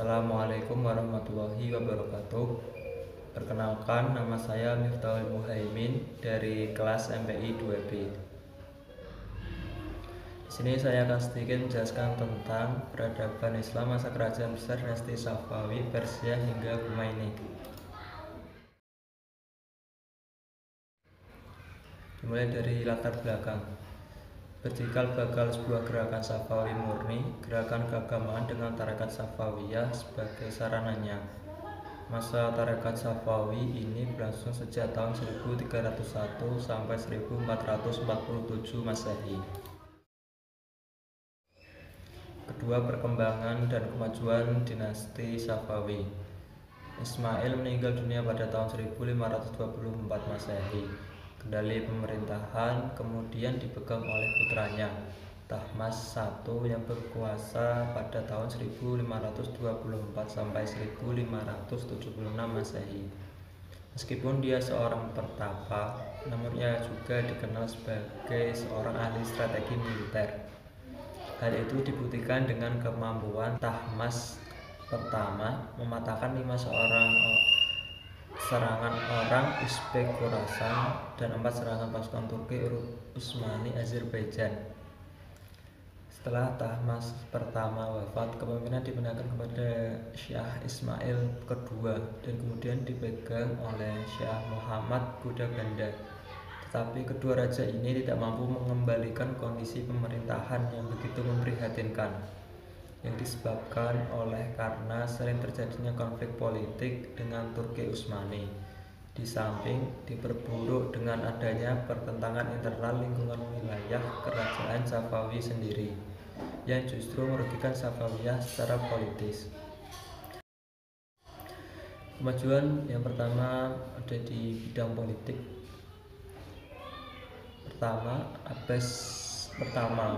Assalamualaikum warahmatullahi wabarakatuh. Perkenalkan, nama saya Miftahul Muhaimin dari kelas MPI 2B. Di sini saya akan sedikit menjelaskan tentang peradaban Islam masa kerajaan besar dinasti Safawi, Persia hingga Khomeini. Dimulai dari latar belakang. Bercikal bakal sebuah gerakan Safawi murni, gerakan keagamaan dengan tarekat Safawiyah sebagai sarananya. Masa tarekat Safawi ini berlangsung sejak tahun 1301 sampai 1447 Masehi. Kedua, perkembangan dan kemajuan dinasti Safawi. Ismail meninggal dunia pada tahun 1524 Masehi. Kendali pemerintahan kemudian dipegang oleh putranya Tahmas I yang berkuasa pada tahun 1524 sampai 1576 Masehi. Meskipun dia seorang pertapa, namun ia juga dikenal sebagai seorang ahli strategi militer. Hal itu dibuktikan dengan kemampuan Tahmas pertama mematahkan 5 serangan orang Uzbek Khorasan dan 4 serangan pasukan Turki Utsmani Azerbaijan. Setelah Tahmas pertama wafat, kepemimpinan dipindahkan kepada Syah Ismail kedua dan kemudian dipegang oleh Syah Muhammad Gudaganda. Tetapi kedua raja ini tidak mampu mengembalikan kondisi pemerintahan yang begitu memprihatinkan, yang disebabkan oleh karena sering terjadinya konflik politik dengan Turki Utsmani. Di samping diperburuk dengan adanya pertentangan internal lingkungan wilayah kerajaan Safawi sendiri, yang justru merugikan Safawiyah secara politis. Kemajuan yang pertama ada di bidang politik. Pertama,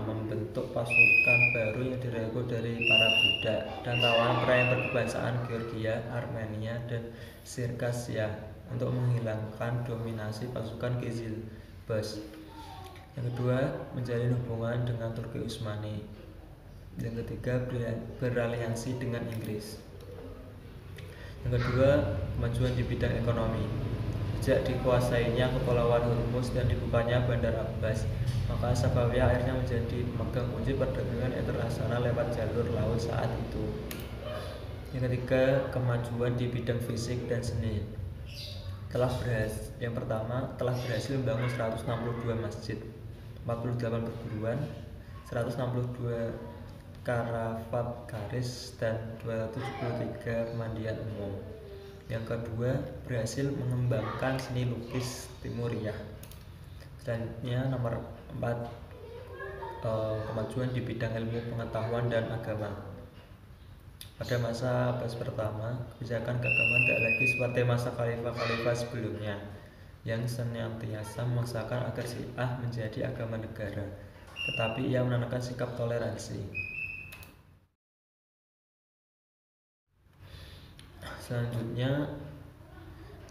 membentuk pasukan baru yang direkrut dari para budak dan tawanan perang berkebangsaan Georgia, Armenia, dan Sirkasia untuk menghilangkan dominasi pasukan Kizilbash. Yang kedua, menjalin hubungan dengan Turki Utsmani. Yang ketiga, beraliansi dengan Inggris. Yang kedua, kemajuan di bidang ekonomi. Sejak dikuasainya Kepulauan Hormuz dan dibukanya Bandar Abbas, maka Safawiyah akhirnya menjadi pemegang kunci perdagangan internasional lewat jalur laut saat itu. Yang ketiga, kemajuan di bidang fisik dan seni. Yang pertama, telah berhasil membangun 162 masjid, 48 perguruan, 162 karavat garis, dan 273 pemandian umum. Yang kedua, berhasil mengembangkan seni lukis Timuriyah. Selanjutnya nomor 4, kemajuan di bidang ilmu pengetahuan dan agama. Pada masa Abbas pertama, kebijakan keagamaan tidak lagi seperti masa khalifah-khalifah sebelumnya yang senantiasa memaksakan agar Syiah menjadi agama negara, tetapi ia menanamkan sikap toleransi. Selanjutnya,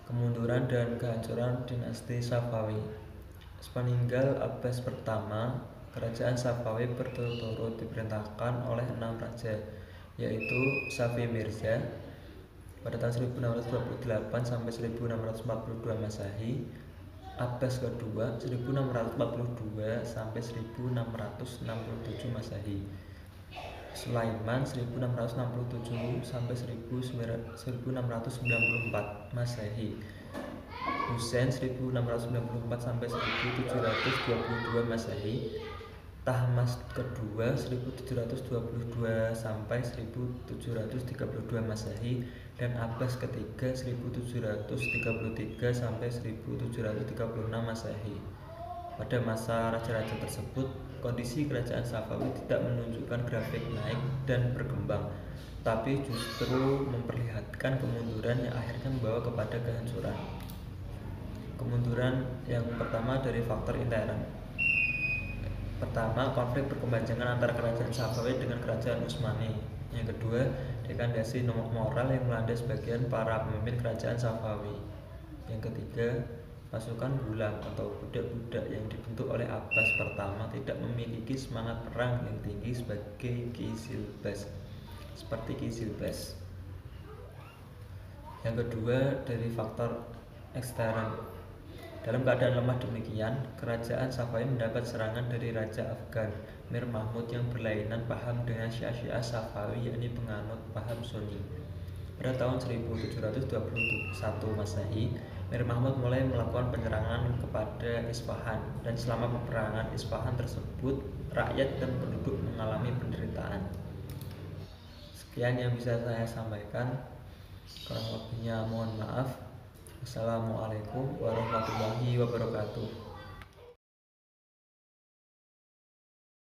kemunduran dan kehancuran dinasti Safawi. Sepeninggal Abbas pertama, kerajaan Safawi berturut-turut diperintahkan oleh 6 raja, yaitu Safi Mirza pada tahun 1628 sampai 1642 Masehi, Abbas kedua 1642 sampai 1667 Masehi, Sulaiman 1667 sampai 1694 Masehi, Husain 1694 sampai 1722 Masehi, Tahmas kedua 1722 sampai 1732 Masehi, dan Abbas ketiga 1733 sampai 1736 Masehi. Pada masa raja-raja tersebut, kondisi kerajaan Safawi tidak menunjukkan grafik naik dan berkembang, tapi justru memperlihatkan kemunduran yang akhirnya membawa kepada kehancuran. Kemunduran yang pertama dari faktor intern. Pertama, konflik berkepanjangan antara kerajaan Safawi dengan kerajaan Utsmani. Yang kedua, degradasi moral yang melanda sebagian para pemimpin kerajaan Safawi. Yang ketiga, pasukan gulam atau budak-budak yang dibentuk oleh Abbas pertama tidak memiliki semangat perang yang tinggi seperti Kizilbash. Yang kedua dari faktor ekstern. Dalam keadaan lemah demikian, kerajaan Safavid mendapat serangan dari Raja Afgan Mir Mahmud yang berlainan paham dengan Syiah Safawi, yakni penganut paham Sunni. Pada tahun 1721 Masehi, Mir Mahmud mulai melakukan penyerangan kepada Isfahan, dan selama peperangan Isfahan tersebut, rakyat dan penduduk mengalami penderitaan. Sekian yang bisa saya sampaikan, kurang lebihnya mohon maaf. Assalamualaikum warahmatullahi wabarakatuh.